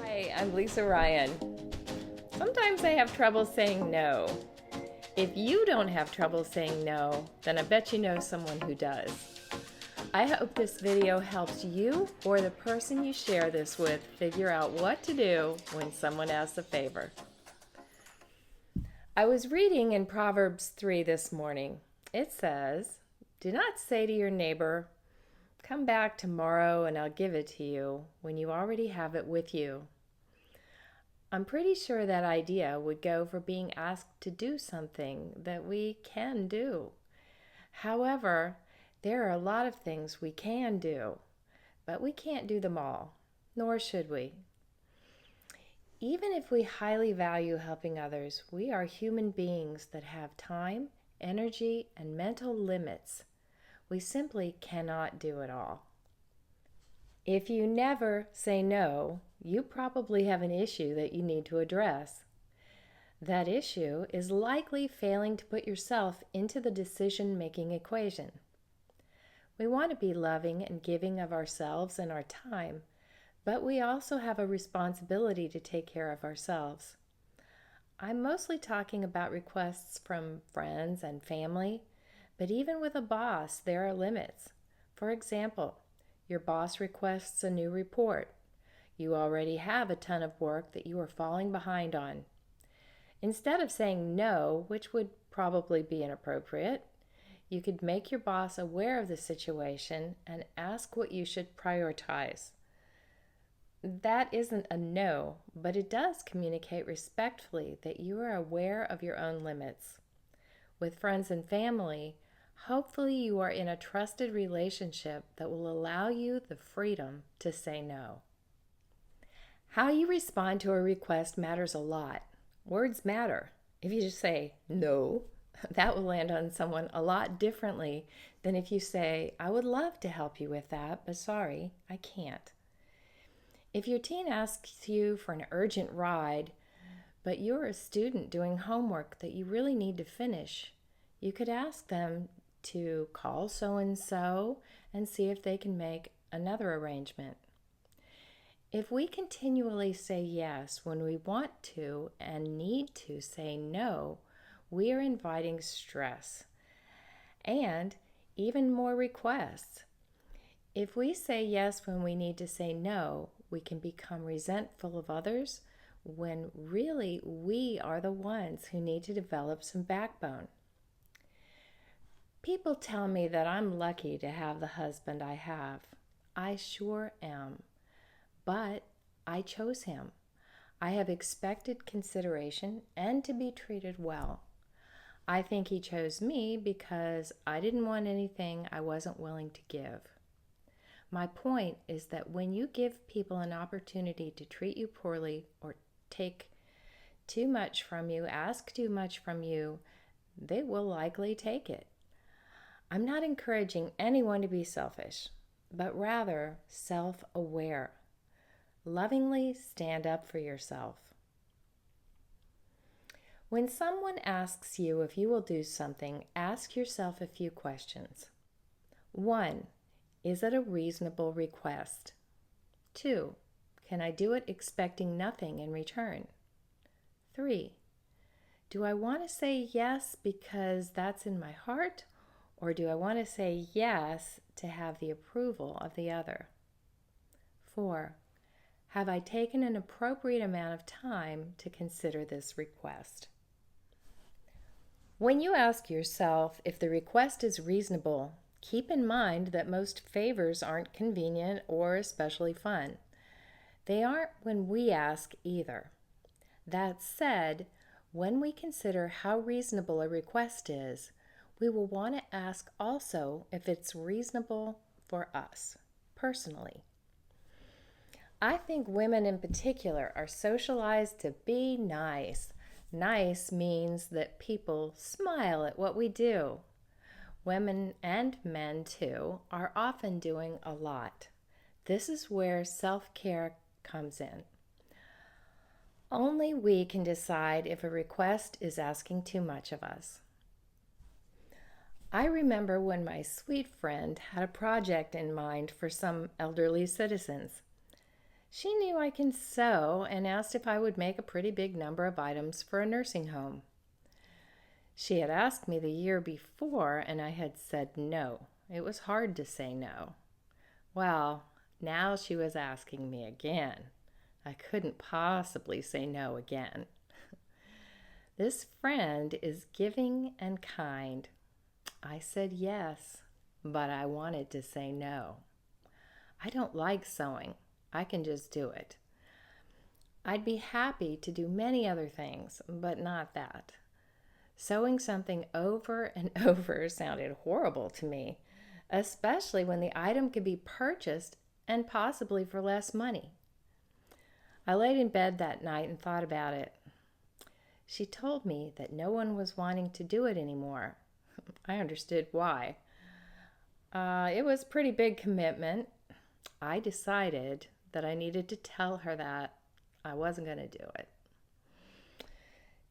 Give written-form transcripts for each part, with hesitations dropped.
Hi, I'm Lisa Ryan. Sometimes I have trouble saying no. If you don't have trouble saying no, then I bet you know someone who does. I hope this video helps you or the person you share this with figure out what to do when someone asks a favor. I was reading in Proverbs 3 this morning. It says, "Do not say to your neighbor, 'Come back tomorrow and I'll give it to you,' when you already have it with you." I'm pretty sure that idea would go for being asked to do something that we can do. However, there are a lot of things we can do, but we can't do them all, nor should we. Even if we highly value helping others, we are human beings that have time, energy, and mental limits. We simply cannot do it all. If you never say no, you probably have an issue that you need to address. That issue is likely failing to put yourself into the decision-making equation. We want to be loving and giving of ourselves and our time, but we also have a responsibility to take care of ourselves. I'm mostly talking about requests from friends and family, but even with a boss, there are limits. For example, your boss requests a new report. You already have a ton of work that you are falling behind on. Instead of saying no, which would probably be inappropriate, you could make your boss aware of the situation and ask what you should prioritize. That isn't a no, but it does communicate respectfully that you are aware of your own limits. With friends and family, hopefully you are in a trusted relationship that will allow you the freedom to say no. How you respond to a request matters a lot. Words matter. If you just say no, that will land on someone a lot differently than if you say, "I would love to help you with that, but sorry, I can't." If your teen asks you for an urgent ride, but you're a student doing homework that you really need to finish, you could ask them to call so-and-so and see if they can make another arrangement. If we continually say yes when we want to and need to say no, we are inviting stress and even more requests. If we say yes when we need to say no, we can become resentful of others when really we are the ones who need to develop some backbone. People tell me that I'm lucky to have the husband I have. I sure am. But I chose him. I have expected consideration and to be treated well. I think he chose me because I didn't want anything I wasn't willing to give. My point is that when you give people an opportunity to treat you poorly or take too much from you, ask too much from you, they will likely take it. I'm not encouraging anyone to be selfish, but rather self-aware. Lovingly stand up for yourself. When someone asks you if you will do something, ask yourself a few questions. 1. Is it a reasonable request? 2. Can I do it expecting nothing in return? 3. Do I want to say yes because that's in my heart, or do I want to say yes to have the approval of the other? 4. Have I taken an appropriate amount of time to consider this request? When you ask yourself if the request is reasonable, keep in mind that most favors aren't convenient or especially fun. They aren't when we ask either. That said, when we consider how reasonable a request is, we will want to ask also if it's reasonable for us personally. I think women in particular are socialized to be nice. Nice means that people smile at what we do. Women and men too are often doing a lot. This is where self-care comes in. Only we can decide if a request is asking too much of us. I remember when my sweet friend had a project in mind for some elderly citizens. She knew I can sew and asked if I would make a pretty big number of items for a nursing home. She had asked me the year before, and I had said no. It was hard to say no. Well, now she was asking me again. I couldn't possibly say no again. This friend is giving and kind. I said yes, but I wanted to say no. I don't like sewing. I can just do it. I'd be happy to do many other things, but not that. Sewing something over and over sounded horrible to me, especially when the item could be purchased and possibly for less money. I laid in bed that night and thought about it. She told me that no one was wanting to do it anymore. I understood why. It was a pretty big commitment. I decided that I needed to tell her that I wasn't going to do it.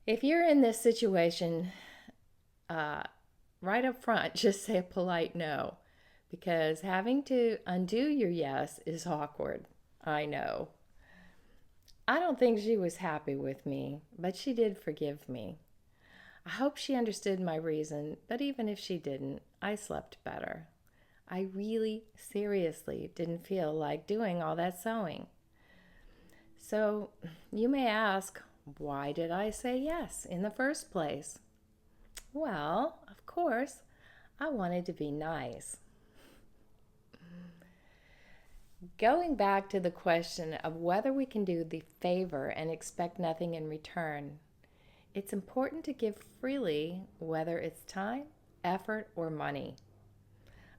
If you're in this situation, right up front, just say a polite no, because having to undo your yes is awkward. I know. I don't think she was happy with me, but she did forgive me. I hope she understood my reason, but even if she didn't, I slept better. I really, seriously didn't feel like doing all that sewing. So you may ask, why did I say yes in the first place? Well, of course, I wanted to be nice. Going back to the question of whether we can do the favor and expect nothing in return, it's important to give freely, whether it's time, effort, or money.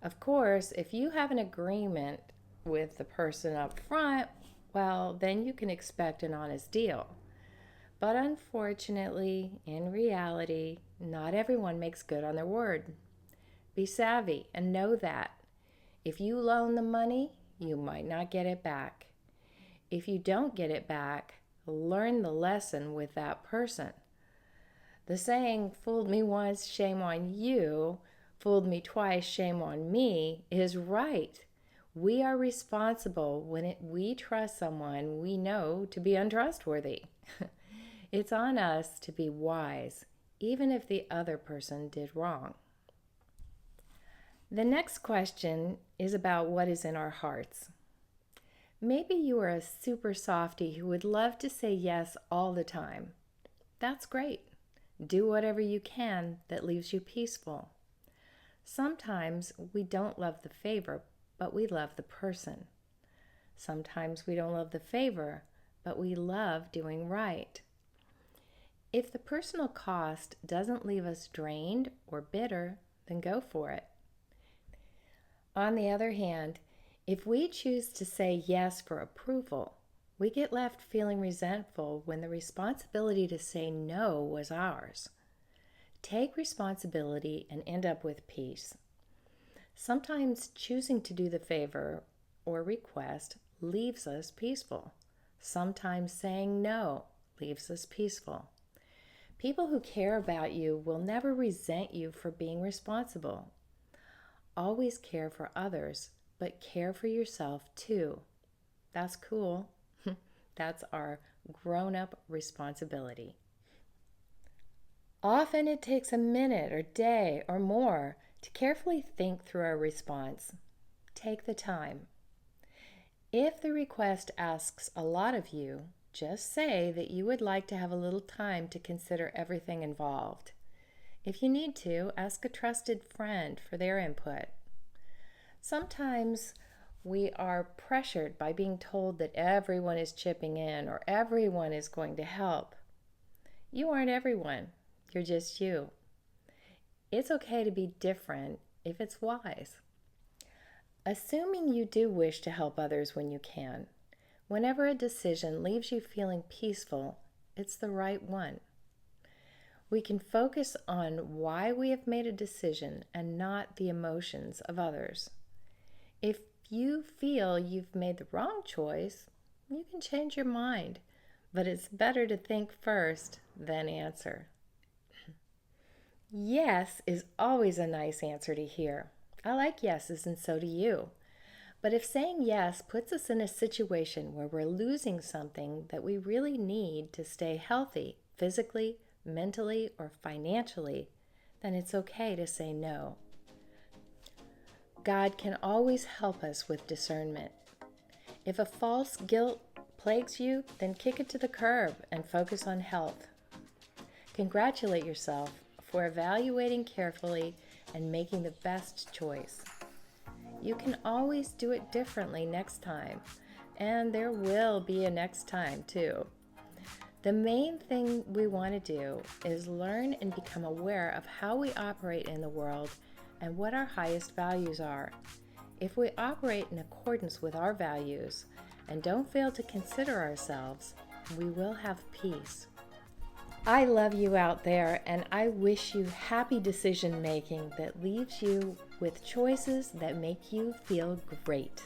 Of course, if you have an agreement with the person up front, well, then you can expect an honest deal. But unfortunately, in reality, not everyone makes good on their word. Be savvy and know that. If you loan the money, you might not get it back. If you don't get it back, learn the lesson with that person. The saying, fooled me once, shame on you, fooled me twice, shame on me, is right. We are responsible when we trust someone we know to be untrustworthy. It's on us to be wise, even if the other person did wrong. The next question is about what is in our hearts. Maybe you are a super softie who would love to say yes all the time. That's great. Do whatever you can that leaves you peaceful. Sometimes we don't love the favor, but we love the person. Sometimes we don't love the favor, but we love doing right. If the personal cost doesn't leave us drained or bitter, then go for it. On the other hand, if we choose to say yes for approval, we get left feeling resentful when the responsibility to say no was ours. Take responsibility and end up with peace. Sometimes choosing to do the favor or request leaves us peaceful. Sometimes saying no leaves us peaceful. People who care about you will never resent you for being responsible. Always care for others, but care for yourself too. That's cool. That's our grown-up responsibility. Often it takes a minute or day or more to carefully think through our response. Take the time. If the request asks a lot of you, just say that you would like to have a little time to consider everything involved. If you need to, ask a trusted friend for their input. Sometimes we are pressured by being told that everyone is chipping in or everyone is going to help. You aren't everyone. You're just you. It's okay to be different if it's wise. Assuming you do wish to help others when you can, whenever a decision leaves you feeling peaceful, it's the right one. We can focus on why we have made a decision and not the emotions of others. If you feel you've made the wrong choice, you can change your mind, but it's better to think first than answer. Yes is always a nice answer to hear. I like yeses, and so do you. But if saying yes puts us in a situation where we're losing something that we really need to stay healthy, physically, mentally, or financially, then it's okay to say no. God can always help us with discernment. If a false guilt plagues you, then kick it to the curb and focus on health. Congratulate yourself for evaluating carefully and making the best choice. You can always do it differently next time, and there will be a next time too. The main thing we want to do is learn and become aware of how we operate in the world and what our highest values are. If we operate in accordance with our values and don't fail to consider ourselves, we will have peace. I love you out there, and I wish you happy decision making that leaves you with choices that make you feel great.